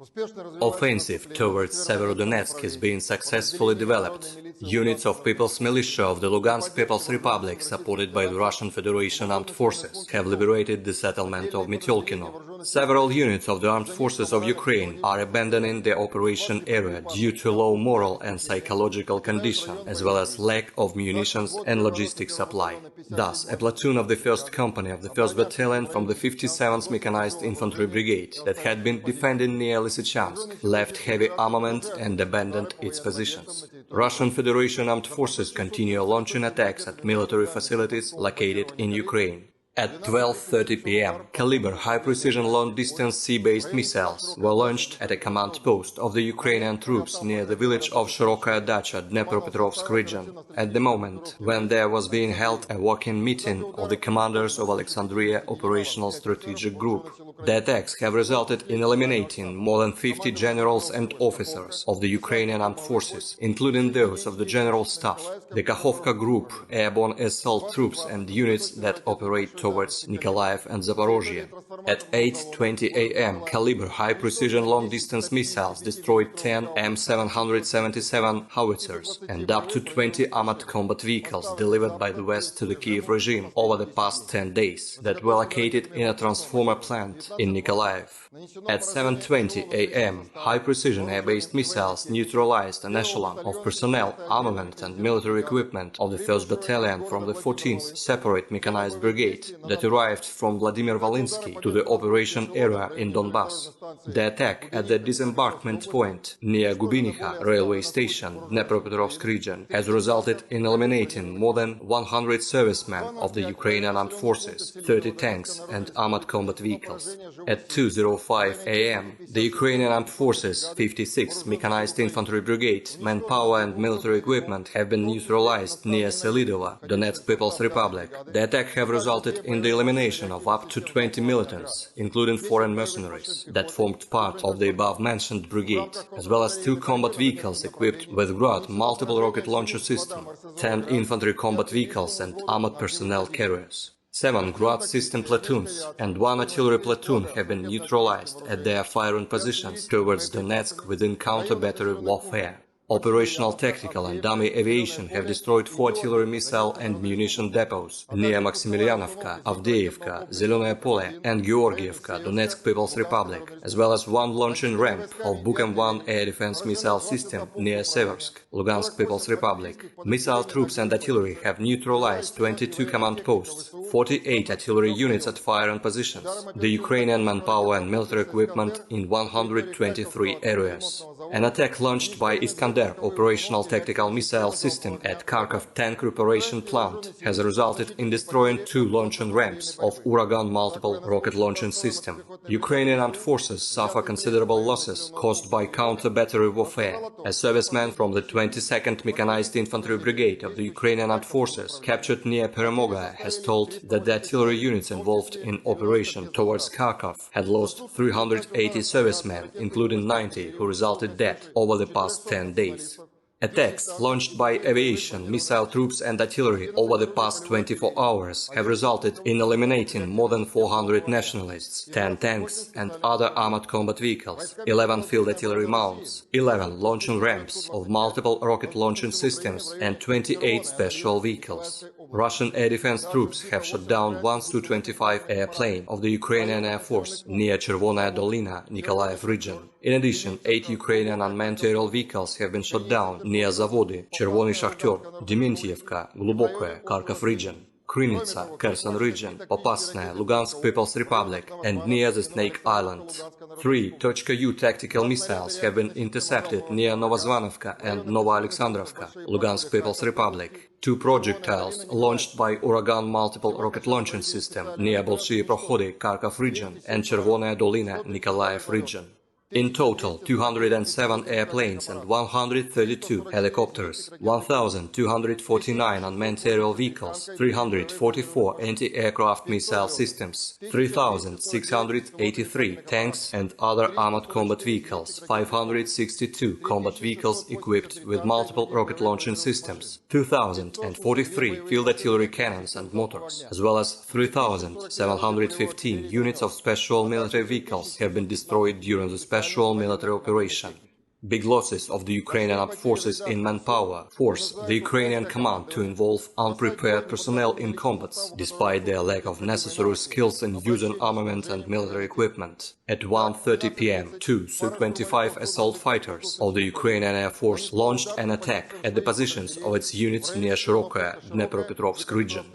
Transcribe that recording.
Offensive towards Severodonetsk is being successfully developed. Units of People's Militia of the Lugansk People's Republic, supported by the Russian Federation Armed Forces, have liberated the settlement of Metyolkino. Several units of the Armed Forces of Ukraine are abandoning the operation area due to low moral and psychological condition, as well as lack of munitions and logistic supply. Thus, a platoon of the 1st Company of the 1st Battalion from the 57th Mechanized Infantry Brigade that had been defending near Lisichansk left heavy armament and abandoned its positions. Russian Federation Armed Forces continue launching attacks at military facilities located in Ukraine. At 12:30 p.m., Kalibr high-precision long-distance sea-based missiles were launched at a command post of the Ukrainian troops near the village of Shirokaya Dacha, Dnepropetrovsk region, at the moment when there was being held a walk-in meeting of the commanders of Aleksandriya Operational Strategic Group. The attacks have resulted in eliminating more than 50 generals and officers of the Ukrainian Armed Forces, including those of the General Staff, the Kakhovka Group, airborne assault troops and units that operate towards Nikolaev and Zaporozhye. At 8:20 a.m., Kalibr high-precision long-distance missiles destroyed 10 M777 howitzers and up to 20 armored combat vehicles delivered by the West to the Kiev regime over the past 10 days that were located in a transformer plant in Nikolaev. At 7:20 a.m., high-precision air-based missiles neutralized an echelon of personnel, armament and military equipment of the 1st Battalion from the 14th Separate Mechanized Brigade that arrived from Vladimir Volhynsky to the operation area in Donbass. The attack at the disembarkment point near Gubiniha railway station, Dnepropetrovsk region, has resulted in eliminating more than 100 servicemen of the Ukrainian Armed Forces, 30 tanks and armored combat vehicles. At 2:05 a.m., the Ukrainian Armed Forces 56th Mechanized Infantry Brigade manpower and military equipment have been neutralized near Selidova, Donetsk People's Republic. The attack have resulted in the elimination of up to 20 militants, including foreign mercenaries, that formed part of the above-mentioned brigade, as well as 2 combat vehicles equipped with Grad multiple rocket launcher system, 10 infantry combat vehicles and armored personnel carriers. 7 Grad system platoons and 1 artillery platoon have been neutralized at their firing positions towards Donetsk within counter-battery warfare. Operational tactical and dummy aviation have destroyed 4 artillery missile and munition depots near Maximilianovka, Avdeevka, Zelenoye Pole and Georgievka, Donetsk People's Republic, as well as 1 launching ramp of Bukem-1 air defense missile system near Seversk, Lugansk People's Republic. Missile troops and artillery have neutralized 22 command posts, 48 artillery units at firing positions, the Ukrainian manpower and military equipment in 123 areas. An attack launched by Iskander operational tactical missile system at Kharkov tank reparation plant has resulted in destroying 2 launching ramps of Uragan multiple rocket launching system. Ukrainian armed forces suffer considerable losses caused by counter-battery warfare. A serviceman from the 22nd Mechanized Infantry Brigade of the Ukrainian armed forces captured near Peremoga has told that the artillery units involved in operation towards Kharkov had lost 380 servicemen, including 90 who resulted dead over the past 10 days. Attacks launched by aviation, missile troops and artillery over the past 24 hours have resulted in eliminating more than 400 nationalists, 10 tanks and other armored combat vehicles, 11 field artillery mounts, 11 launching ramps of multiple rocket launching systems and 28 special vehicles. Russian air defense troops have shot down 1 Su-25 airplane of the Ukrainian Air Force near Chervonaya Dolina, Nikolaev region. In addition, 8 Ukrainian unmanned aerial vehicles have been shot down near Zavody, Chervony Shakhter, Dementievka, Glubokoye, Kharkov region, Krynica, Kherson region, Popasnaya, Lugansk People's Republic, and near the Snake Island. 3 .U tactical missiles have been intercepted near Novozvanovka and Novoalexandrovka, Lugansk People's Republic. 2 projectiles launched by Uragan multiple rocket launching system near Bolshie Prohody, Kharkov region, and Chervonaya Dolina, Nikolaev region. In total, 207 airplanes and 132 helicopters, 1,249 unmanned aerial vehicles, 344 anti-aircraft missile systems, 3,683 tanks and other armored combat vehicles, 562 combat vehicles equipped with multiple rocket launching systems, 2,043 field artillery cannons and motors, as well as 3,715 units of special military vehicles have been destroyed during the special special military operation. Big losses of the Ukrainian armed forces in manpower force the Ukrainian command to involve unprepared personnel in combats, despite their lack of necessary skills in using armament and military equipment. At 1:30 p.m., two Su-25 assault fighters of the Ukrainian Air Force launched an attack at the positions of its units near Shirokaya, Dnepropetrovsk region.